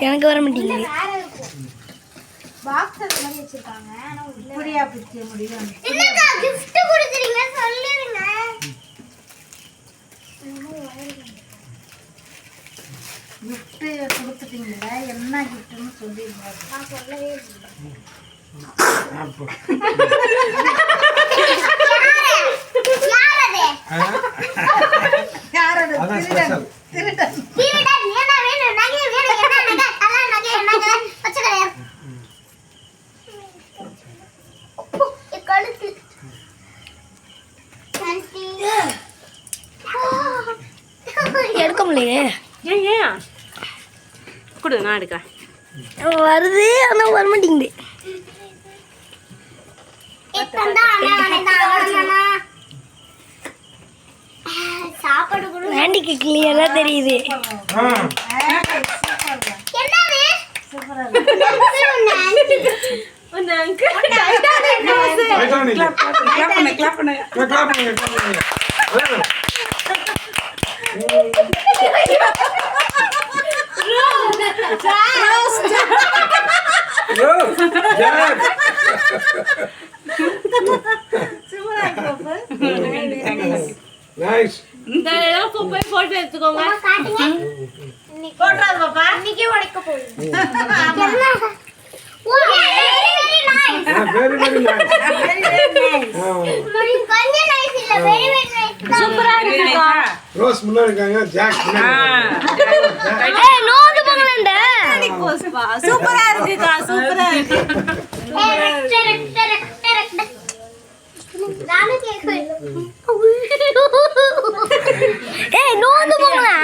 எனக்கு வர மாட்டேங்குது. பாக்ஸ் அந்த மாதிரி வச்சிருக்காங்க. ஆனா இப்படியா பிடிக்க முடியும்? என்னடா gift கொடுத்துறீங்க சொல்லிருங்க. gift கொடுத்துட்டீங்களா? என்ன giftன்னு சொல்லிருங்க. நான் சொல்லவே இல்லை. யாரது? அதான் ஸ்பெஷல். திருடன். திருடன் என்ன வேணும்? நகை வேணும். என்ன நகை? கலர் நகை என்ன? பச்சை கலர். கழுத்து. எடுக்க முடியலையே. ஏன் கொடு, நான் எடுக்கிறேன். வருது ஆனால் வர மாட்டேங்குது. சாப்பாடு கூட ஆண்டிக்கு கிளியரா தெரியுது. நைஸ். இந்த எல்லாம் போய் போட்டோ எடுத்துக்கோங்க. போடுறாது பாப்பா. இன்னைக்கு உடைக்க போகுது. Very very nice. கொஞ்சம் நைஸ் இல்ல, வெரி வெரி நைஸ். சூப்பரா இருக்குக்கா. ரோஸ் முன்னாடி இருக்காங்க, ஜாக் பின்னாடி. ஏய் நோந்து போங்கடா. சூப்பரா இருக்குக்கா, சூப்பரா இருக்கு. நானே கேக்குறேன். ஏய் நோந்து போங்கடா.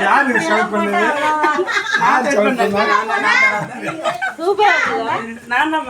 யாரு ஷவுட் பண்ணது? நான் ஷவுட் பண்ணேன். சூப்பரா இருக்குக்கா. நான் தான்